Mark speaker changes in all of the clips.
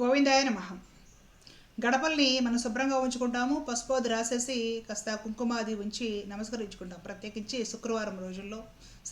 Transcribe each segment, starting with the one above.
Speaker 1: గోవిందాయ నమః. గడపల్ని మనం శుభ్రంగా ఉంచుకుంటాము. పసుపు రాసేసి కాస్త కుంకుమ అది ఉంచి నమస్కరించుకుంటాం. ప్రత్యేకించి శుక్రవారం రోజుల్లో,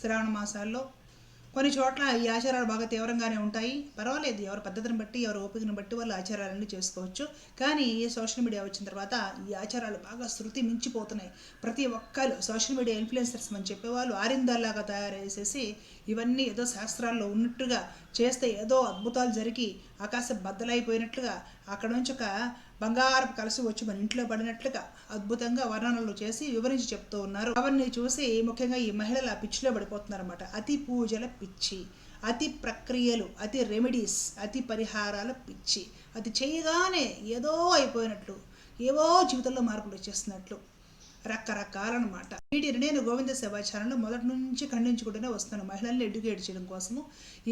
Speaker 1: శ్రావణ మాసాల్లో కొన్ని చోట్ల ఈ ఆచారాలు బాగా తీవ్రంగానే ఉంటాయి. పర్వాలేదు, ఎవరి పద్ధతిని బట్టి, ఎవరి ఓపికను బట్టి వాళ్ళు ఆచారాలన్నీ చేసుకోవచ్చు. కానీ సోషల్ మీడియా వచ్చిన తర్వాత ఈ ఆచారాలు బాగా శృతి మించిపోతున్నాయి. ప్రతి ఒక్కరు సోషల్ మీడియా ఇన్ఫ్లుయెన్సర్స్ అని చెప్పేవాళ్ళు ఆరిందాల్లాగా తయారు చేసేసి ఇవన్నీ ఏదో శాస్త్రాల్లో ఉన్నట్టుగా చేస్తే ఏదో అద్భుతాలు జరిగి ఆకాశం బద్దలైపోయినట్లుగా అక్కడ నుంచి ఒక బంగారపు కలసి వచ్చి మన ఇంట్లో పడినట్లుగా అద్భుతంగా వర్ణనలు చేసి వివరించి చెప్తూ ఉన్నారు. అవన్నీ చూసి ముఖ్యంగా ఈ మహిళలు ఆ పిచ్చిలో పడిపోతున్నారు అనమాట. అతి పూజల పిచ్చి, అతి ప్రక్రియలు, అతి రెమెడీస్, అతి పరిహారాల పిచ్చి. అది చేయగానే ఏదో అయిపోయినట్లు, ఏవో జీవితంలో మార్పులు వచ్చేస్తున్నట్లు రకరకాలన్నమాట. వీటిని నేను గోవింద సేవా ఛానల్లో మొదటి నుంచి ఖండించుకుంటూనే వస్తాను, మహిళల్ని ఎడ్యుకేట్ చేయడం కోసము.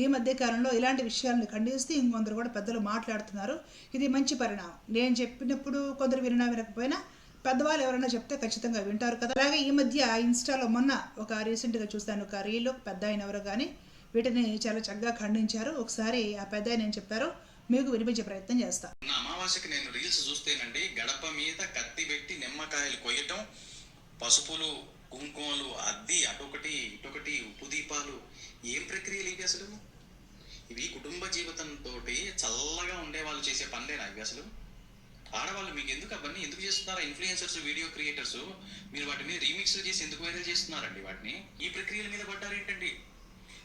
Speaker 1: ఈ మధ్య కాలంలో ఇలాంటి విషయాలను ఖండిస్తే ఇంకొందరు కూడా పెద్దలు మాట్లాడుతున్నారు. ఇది మంచి పరిణామం. నేను చెప్పినప్పుడు కొందరు వినకపోయినా పెద్దవాళ్ళు ఎవరైనా చెప్తే ఖచ్చితంగా వింటారు కదా. అలాగే ఈ మధ్య ఇన్స్టాలో మొన్న రీసెంట్గా చూస్తాను, ఒక రీల్, పెద్ద ఆయన ఎవరో కానీ వీటిని చాలా చక్కగా ఖండించారు. ఒకసారి ఆ పెద్ద ఆయన ఏం చెప్పారో మీకు వినిపించే ప్రయత్నం చేస్తా.
Speaker 2: అమావాస్యకి నేను రీల్స్ చూస్తేనండి, గడప మీద కత్తి పెట్టి నిమ్మకాయలు కొయ్యటం, పసుపులు కుంకుమలు అద్ది అటొకటి ఇటొకటి ఉప్పు దీపాలు, ఏం ప్రక్రియలు ఇవి అసలు? ఇవి కుటుంబ జీవితంతో చల్లగా ఉండే వాళ్ళు చేసే పనులేనా ఇవి అసలు? ఆడవాళ్ళు మీకు ఎందుకు అవన్నీ ఎందుకు చేస్తున్నారా? ఇన్ఫ్లుయెన్సర్స్, వీడియో క్రియేటర్స్, మీరు వాటి మీద రీమిక్స్ చేసి ఎందుకు వైరల్ చేస్తున్నారండి? వాటిని ఈ ప్రక్రియల మీద పడ్డారేంటండి?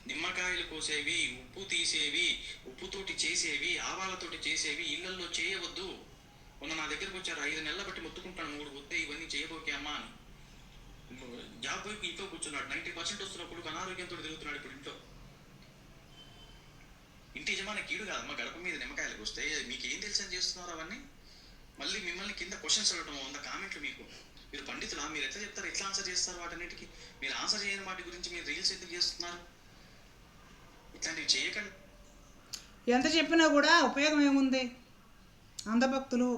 Speaker 2: నిమ్మకాయలు కోసేవి, ఉప్పు తీసేవి, ఉప్పుతోటి చేసేవి, ఆవాలతోటి చేసేవి ఇళ్లలో చేయవద్దు. మొన్న నా దగ్గరకు వచ్చారు, 5 నెలల బట్టి మొత్తుకుంటాను, 3 వద్దే ఇవన్నీ చేయబోకే అమ్మా అని. జాబ్ పోయి ఇంట్లో కూర్చున్నాడు, 90% వస్తున్న కొడుకు అనారోగ్యంతో తిరుగుతున్నాడు ఇప్పుడు ఇంట్లో. ఇంటి యజమాని కీడు కాదమ్మా గడప మీద నిమ్మకాయలకు వస్తే. మీకు ఏం తెలుసు అని చేస్తున్నారు అవన్నీ? మళ్ళీ మిమ్మల్ని కింద క్వశ్చన్స్ అడగడం, 100 కామెంట్లు. మీరు పండితులా? మీరు ఎట్లా చెప్తారు, ఎట్లా ఆన్సర్ చేస్తారు వాటన్నిటికీ? మీరు ఆన్సర్ చేయని వాటి గురించి మీరు రీల్స్ ఎందుకు చేస్తున్నారు? ఇట్లాంటివి చేయకండి.
Speaker 1: ఎంత చెప్పినా కూడా ఉపయోగం ఏముంది? అంధభక్తులు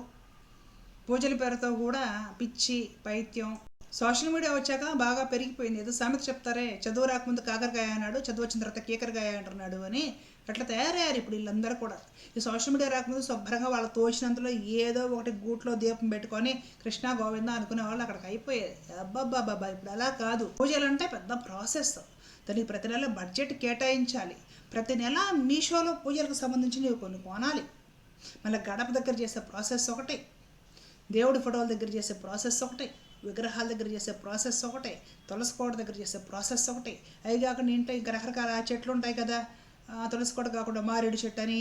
Speaker 1: పూజల పేరుతో కూడా పిచ్చి పైత్యం. సోషల్ మీడియా వచ్చాక బాగా పెరిగిపోయింది. ఏదో సామెత చెప్తారే, చదువు రాకముందు కాకరకాయ అన్నాడు, చదువు వచ్చిన తర్వాత కీకరకాయ అంటున్నాడు అని. అట్లా తయారయ్యారు ఇప్పుడు వీళ్ళందరూ కూడా. ఈ సోషల్ మీడియా రాకముందు శుభ్రంగా వాళ్ళ తోచినంతలో ఏదో ఒకటి గూట్లో దీపం పెట్టుకొని కృష్ణ గోవింద అనుకునే వాళ్ళు అక్కడికి అయిపోయారు. అబ్బాబ్బాబ్బా, ఇప్పుడు అలా కాదు. పూజలు అంటే పెద్ద ప్రాసెస్. దానికి ప్రతి నెల బడ్జెట్ కేటాయించాలి. ప్రతి నెల మీషోలో పూజలకు సంబంధించినవి కొన్ని కొనాలి. మళ్ళీ గడప దగ్గర చేసే ప్రాసెస్ ఒకటి, దేవుడి ఫోటోల దగ్గర చేసే ప్రాసెస్ ఒకటి, విగ్రహాల దగ్గర చేసే ప్రాసెస్ ఒకటి, తులసి కోట దగ్గర చేసే ప్రాసెస్ ఒకటి. అవి కాకుండా ఇంట్లో ఇంకా రకరకాల చెట్లు ఉంటాయి కదా, తులసి కోట కాకుండా మారేడు చెట్టు అని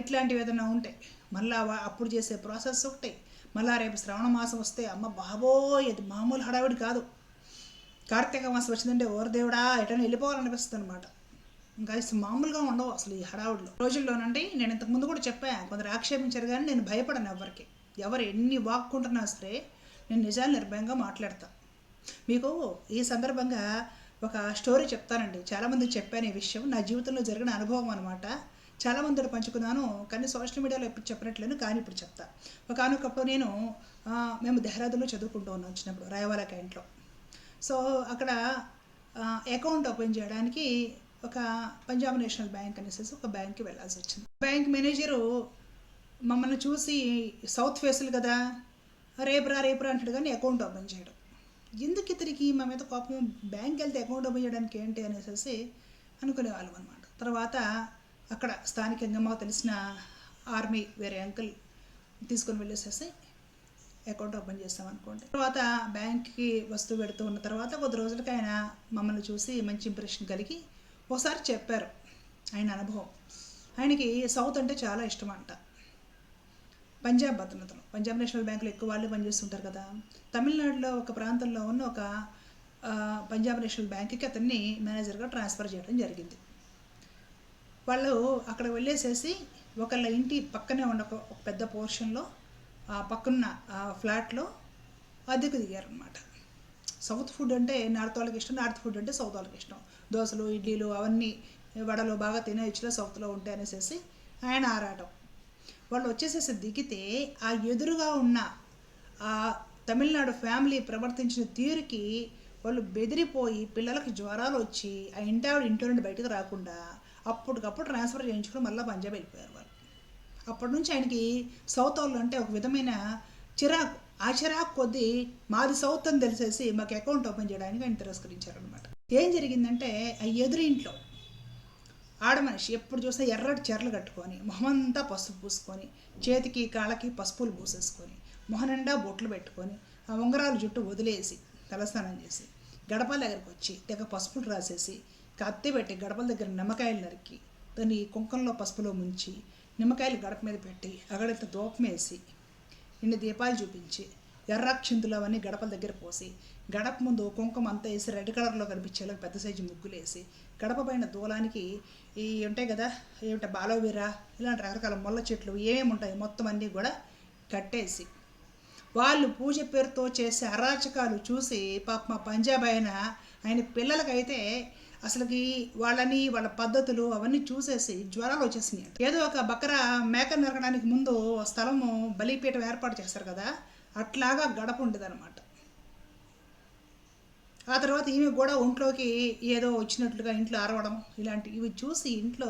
Speaker 1: ఇట్లాంటివి ఏదైనా ఉంటాయి. మళ్ళీ అప్పుడు చేసే ప్రాసెస్ ఒకటి. మళ్ళీ రేపు శ్రావణ మాసం వస్తే అమ్మ బాబోయ్, అది మామూలు హడావిడి కాదు. కార్తీక మాసం వచ్చిందంటే ఓరు దేవుడా ఎటైనా వెళ్ళిపోవాలనిపిస్తుంది అనమాట. ఇంకా మామూలుగా ఉండవు అసలు ఈ హడావుడిలో రోజుల్లోనండి. నేను ఇంతకుముందు కూడా చెప్పాను, కొందరు ఆక్షేపించారు కానీ నేను భయపడను ఎవరికి. ఎవరు ఎన్ని వాక్కుంటున్నా సరే నేను నిజాలు నిర్భయంగా మాట్లాడతా. మీకు ఈ సందర్భంగా ఒక స్టోరీ చెప్తానండి. చాలామందికి చెప్పాను ఈ విషయం, నా జీవితంలో జరిగిన అనుభవం అనమాట. చాలామందితో పంచుకున్నాను కానీ సోషల్ మీడియాలో ఎప్పుడు చెప్పినట్లేను, కానీ ఇప్పుడు చెప్తా. ఒకనొకప్పుడు మేము దెహ్రాదూన్లో చదువుకుంటూ ఉన్నాం వచ్చినప్పుడు, రాయవాల క్యాంట్లో. సో అక్కడ అకౌంట్ ఓపెన్ చేయడానికి ఒక పంజాబ్ నేషనల్ బ్యాంక్ అనేసి ఒక బ్యాంక్కి వెళ్ళాల్సి వచ్చింది. బ్యాంక్ మేనేజరు మమ్మల్ని చూసి సౌత్ ఫేసులు కదా, రేపురా అంటాడు కానీ అకౌంట్ ఓపెన్ చేయడం. ఎందుకు ఇతనికి మా మీద కోపం? బ్యాంక్ వెళ్తే అకౌంట్ ఓపెన్ చేయడానికి ఏంటి అనేసి అనుకునేవాళ్ళం అనమాట. తర్వాత అక్కడ స్థానికంగా మాకు తెలిసిన ఆర్మీ వేరే అంకుల్ తీసుకొని వెళ్ళేసేసి అకౌంట్ ఓపెన్ చేస్తామనుకోండి. తర్వాత బ్యాంక్కి వస్తూ పెడుతూ ఉన్న తర్వాత కొద్ది రోజులకి ఆయన మమ్మల్ని చూసి మంచి ఇంప్రెషన్ కలిగి ఒకసారి చెప్పారు ఆయన అనుభవం. ఆయనకి సౌత్ అంటే చాలా ఇష్టం అంట. పంజాబ్ అతను పంజాబ్ నేషనల్ బ్యాంకులో ఎక్కువ వాళ్ళు పనిచేస్తుంటారు కదా. తమిళనాడులో ఒక ప్రాంతంలో ఉన్న ఒక పంజాబ్ నేషనల్ బ్యాంక్కి అతన్ని మేనేజర్గా ట్రాన్స్ఫర్ చేయడం జరిగింది. వాళ్ళు అక్కడ వెళ్ళేసేసి ఒకళ్ళ ఇంటి పక్కనే ఉన్న ఒక పెద్ద పోర్షన్లో పక్కన్న ఫ్లాట్లో అద్దెకు దిగారనమాట. సౌత్ ఫుడ్ అంటే నార్త్ వాళ్ళకి ఇష్టం, నార్త్ ఫుడ్ అంటే సౌత్ వాళ్ళకి ఇష్టం. దోశలు, ఇడ్లీలు, అవన్నీ వడలు బాగా తినేయచ్చులో సౌత్లో ఉంటాయి అనేసి ఆయన ఆరాటం. వాళ్ళు వచ్చేసేసి దిగితే ఆ ఎదురుగా ఉన్న ఆ తమిళనాడు ఫ్యామిలీ ప్రవర్తించిన తీరుకి వాళ్ళు బెదిరిపోయి పిల్లలకి జ్వరాలు వచ్చి ఆ ఇంట్లో నుండి బయటకు రాకుండా అప్పటికప్పుడు ట్రాన్స్ఫర్ చేయించుకుని మళ్ళీ పంజాబ్ వెళ్ళిపోయారు వాళ్ళు. అప్పటి నుంచి ఆయనకి సౌత్ వాళ్ళు అంటే ఒక విధమైన చిరాకు. ఆ చిరాకు కొద్దీ మాది సౌత్ అని తెలిసేసి మాకు అకౌంట్ ఓపెన్ చేయడానికి ఆయన తిరస్కరించారనమాట. ఏం జరిగిందంటే ఆ ఎదురు ఇంట్లో ఆడమనిషి ఎప్పుడు చూస్తే ఎర్రటి చెరలు కట్టుకొని మొహమంతా పసుపు పూసుకొని చేతికి కాళ్ళకి పసుపులు పూసేసుకొని మొహం నిండా బొట్లు పెట్టుకొని ఆ ఉంగరాలు జుట్టు వదిలేసి తలస్నానం చేసి గడపల దగ్గరికి వచ్చి తెగ పసుపులు రాసేసి కత్తి పెట్టి గడపల దగ్గర నిమ్మకాయలు నరికి దాన్ని కుంకంలో పసుపులో ముంచి నిమ్మకాయలు గడప మీద పెట్టి అగడంత దూపం వేసి ఇన్ని దీపాలు చూపించి ఎర్రక్షింతులు అవన్నీ గడపల దగ్గర పోసి గడప ముందు కుంకుమ అంతా వేసి రెడ్ కలర్లో కనిపించేలా పెద్ద సైజు ముగ్గులు వేసి గడప పైన దూలానికి ఈ ఉంటాయి కదా ఏమిటో బాలోవీరా ఇలాంటి రకరకాల ముళ్ళ చెట్లు ఏమేమి ఉంటాయి మొత్తం అన్నీ కూడా కట్టేసి వాళ్ళు పూజ పేరుతో చేసే అరాచకాలు చూసి పాప మా పంజాబ్ ఆయన పిల్లలకైతే అసలుకి వాళ్ళ పద్ధతులు అవన్నీ చూసేసి జ్వరాలు వచ్చేసినాయి. ఏదో ఒక బకరా మేక నరకడానికి ముందు స్థలము బలిపీఠం ఏర్పాటు చేస్తారు కదా, అట్లాగా గడప ఉండేదన్నమాట. ఆ తర్వాత ఈమె కూడా ఒంట్లోకి ఏదో వచ్చినట్లుగా ఇంట్లో అరవడం ఇలాంటివి చూసి ఇంట్లో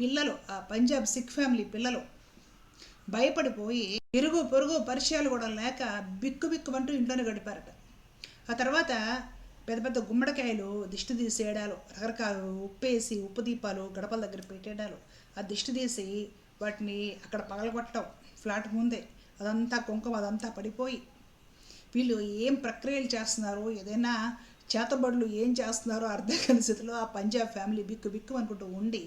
Speaker 1: పిల్లలు, ఆ పంజాబ్ సిక్ ఫ్యామిలీ పిల్లలు భయపడిపోయి ఇరుగు పొరుగు పరిచయాలు కూడా లేక బిక్కుమంటూ ఇంట్లోనే గడిపారట. ఆ తర్వాత పెద్ద పెద్ద గుమ్మడికాయలు దిష్టి తీసేయడాలు, రకరకాల ఉప్పేసి ఉప్పు దీపాలు గడపల దగ్గర పెట్టేయడాలు, ఆ దిష్టి తీసి వాటిని అక్కడ పగలగొట్టడం ఫ్లాట్ ముందే, అదంతా కుంకుమ అదంతా పడిపోయి వీళ్ళు ఏం ప్రక్రియలు చేస్తున్నారు, ఏదైనా చేతబడులు ఏం చేస్తున్నారో అర్థం కాని స్థితిలో ఆ పంజాబ్ ఫ్యామిలీ బిక్కు అనుకుంటూ ఉండి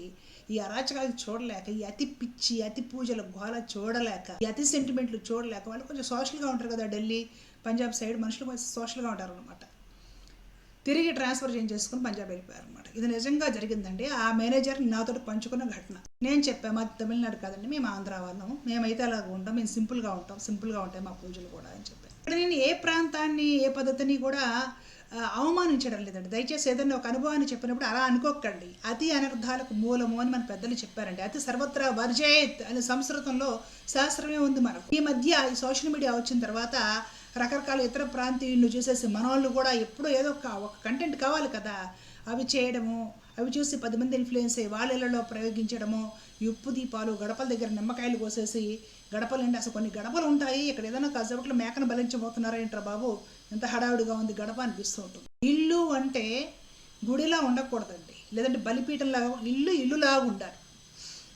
Speaker 1: ఈ అరాచకాలు చూడలేక, ఈ అతి పిచ్చి అతి పూజల గోల చూడలేక, ఈ అతి సెంటిమెంట్లు చూడలేక వాళ్ళు కొంచెం సోషల్గా ఉంటారు కదా, ఢిల్లీ పంజాబ్ సైడ్ మనుషులు కొంచెం సోషల్గా ఉంటారు అనమాట. తిరిగి ట్రాన్స్ఫర్ చేసుకుని పంజాబ్ వెళ్ళిపోయారు అనమాట. ఇది నిజంగా జరిగిందండి. ఆ మేనేజర్ నాతో పంచుకున్న ఘటన. నేను చెప్పాను మాది తమిళనాడు కాదండి, మేము ఆంధ్ర వాళ్ళము, మేమైతే అలాగ ఉంటాం, మేము సింపుల్గా ఉంటాయి మా పూజలు కూడా అని చెప్పాను. ఇక్కడ నేను ఏ ప్రాంతాన్ని ఏ పద్ధతిని కూడా అవమానించడం లేదండి. దయచేసి ఏదైనా ఒక అనుభవాన్ని చెప్పినప్పుడు అలా అనుకోకండి. అతి అనర్థాలకు మూలము అని మన పెద్దలు చెప్పారండి. అతి సర్వత్రా వర్జేత్ అనే సంస్కృతంలో శాస్త్రమే ఉంది మనకు. ఈ మధ్య ఈ సోషల్ మీడియా వచ్చిన తర్వాత రకరకాల ఇతర ప్రాంతీయులను చూసేసి మనోళ్ళు కూడా ఎప్పుడూ ఏదో ఒక కంటెంట్ కావాలి కదా, అవి చేయడము, అవి చూసి 10 మంది ఇన్ఫ్లుయెన్స్ అయ్యి వాళ్ళ ఇళ్లలో ప్రయోగించడము, ఉప్పు దీపాలు గడపల దగ్గర నిమ్మకాయలు కోసేసి గడపలు అండి, అసలు కొన్ని గడపలు ఉంటాయి, ఇక్కడ ఏదైనా కాసేపట్లో మేకను బలించబోతున్నారా ఏంట్రా బాబు, ఎంత హడావుడిగా ఉంది గడప అనిపిస్తూ ఉంటుంది. ఇల్లు అంటే గుడిలా ఉండకూడదండి, లేదంటే బలిపీఠంలాగా ఇల్లులాగా ఉండాలి.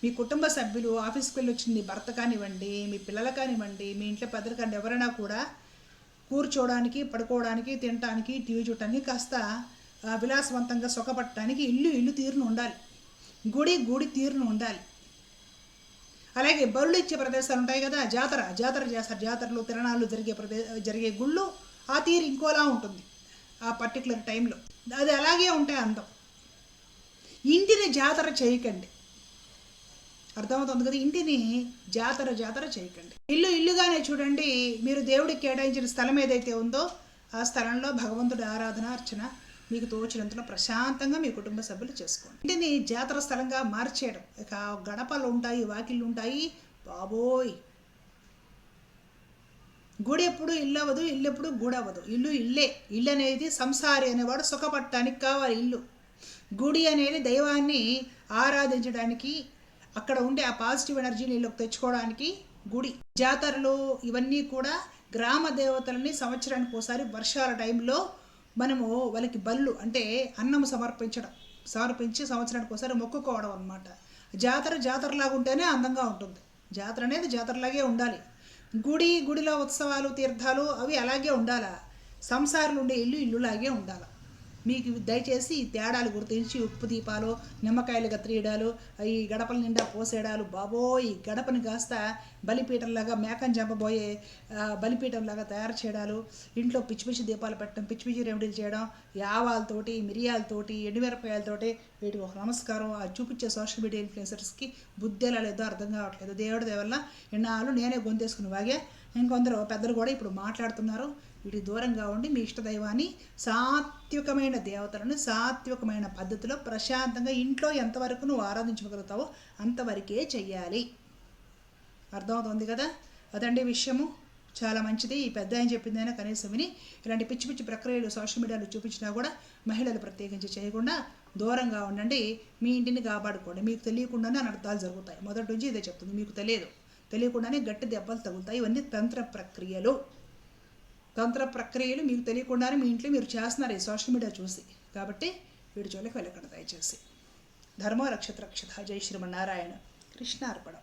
Speaker 1: మీ కుటుంబ సభ్యులు ఆఫీస్కి వెళ్ళి వచ్చిన మీ భర్త కానివ్వండి, మీ పిల్లలు కానివ్వండి, మీ ఇంట్లో పెద్దలు కానీ ఎవరైనా కూడా కూర్చోవడానికి, పడుకోవడానికి, తినడానికి, టీవీ చూడటానికి, కాస్త విలాసవంతంగా సుఖపడటానికి ఇల్లు తీరును ఉండాలి, గుడి తీరును ఉండాలి. అలాగే బరులు ఇచ్చే ప్రదేశాలు ఉంటాయి కదా, జాతర చేస్తారు, జాతరలు తిరణాలు జరిగే గుళ్ళు ఆ తీరు ఇంకోలా ఉంటుంది ఆ పర్టికులర్ టైంలో, అది అలాగే ఉంటే అందం. ఇంటిని జాతర చేయకండి, అర్థమవుతుంది కదా, ఇంటిని జాతర చేయకండి. ఇల్లుగానే చూడండి. మీరు దేవుడికి కేటాయించిన స్థలం ఏదైతే ఉందో ఆ స్థలంలో భగవంతుడి ఆరాధన అర్చన మీకు తోచినంతలో ప్రశాంతంగా మీ కుటుంబ సభ్యులు చేసుకోండి. ఇంటిని జాతర స్థలంగా మార్చేయడం, ఇక గడపలు ఉంటాయి, వాకిళ్ళు ఉంటాయి, బాబోయ్ గుడి ఎప్పుడు ఇల్లు అవ్వదు, ఇల్లు ఎప్పుడు గుడి అవ్వదు. ఇల్లు అనేది సంసారి అనేవాడు సుఖపడటానికి కావాలి. గుడి అనేది దైవాన్ని ఆరాధించడానికి, అక్కడ ఉండే ఆ పాజిటివ్ ఎనర్జీని ఇల్లుకి తెచ్చుకోవడానికి గుడి. జాతరలు ఇవన్నీ కూడా గ్రామ దేవతలని సంవత్సరానికి ఒకసారి వర్షాల టైంలో మనము వాళ్ళకి బళ్ళు అంటే అన్నం సమర్పించి సంవత్సరానికి ఒకసారి మొక్కుకోవడం అనమాట. జాతరలాగా ఉంటేనే అందంగా ఉంటుంది. జాతర అనేది జాతరలాగే ఉండాలి. గుడిలో ఉత్సవాలు తీర్థాలు అవి అలాగే ఉండాలా. సంసారాలు ఉండే ఇల్లులాగే ఉండాలి. మీకు దయచేసి ఈ తేడాలు గుర్తించి ఉప్పు దీపాలు, నిమ్మకాయలు కత్తిరియడాలు, ఈ గడపల నిండా పోసేయడాలు, బాబోయ్ గడపని కాస్త బలిపీఠంలాగా మేకని చంపబోయే బలిపీఠంలాగా తయారు చేయడాలు, ఇంట్లో పిచ్చి దీపాలు పెట్టడం, పిచ్చి రెమెడీలు చేయడం, ఆవాలతోటి, మిరియాలతోటి, ఎండుమిరపకాయలతోటి, వీటికి ఒక నమస్కారం. అది చూపించే సోషల్ మీడియా ఇన్ఫ్లుయెన్సర్స్కి బుద్ధి ఎలా లేదో అర్థం కావట్లేదు. దేవుడి దేవల్ల ఎన్నాళ్ళు నేనే గొంతేసుకుని వాగే, ఇంకొందరు పెద్దలు కూడా ఇప్పుడు మాట్లాడుతున్నారు. వీటికి దూరంగా ఉండి మీ ఇష్టదైవాన్ని, సాత్వికమైన దేవతలను సాత్వికమైన పద్ధతిలో ప్రశాంతంగా ఇంట్లో ఎంతవరకు నువ్వు ఆరాధించగలుగుతావో అంతవరకే చెయ్యాలి. అర్థమవుతుంది కదా, అదండి విషయము. చాలా మంచిది. ఈ పెద్ద ఆయన చెప్పిందైనా కనీసం విని ఇలాంటి పిచ్చి ప్రక్రియలు సోషల్ మీడియాలో చూపించినా కూడా మహిళలు ప్రత్యేకించి చేయకుండా దూరంగా ఉండండి, మీ ఇంటిని కాపాడుకోండి. మీకు తెలియకుండానే అనర్థాలు జరుగుతాయి. మొదటి నుంచి ఇదే చెప్తుంది, మీకు తెలియకుండానే గట్టి దెబ్బలు తగులుతాయి. ఇవన్నీ తంత్ర ప్రక్రియలు మీకు తెలియకుండానే మీ ఇంట్లో మీరు చేస్తున్నారు ఈ సోషల్ మీడియా చూసి. కాబట్టి వీడి జోలికి వెళ్ళకండి దయచేసి. ధర్మో రక్షత రక్షత. జై శ్రీమన్నారాయణ. కృష్ణార్పణం.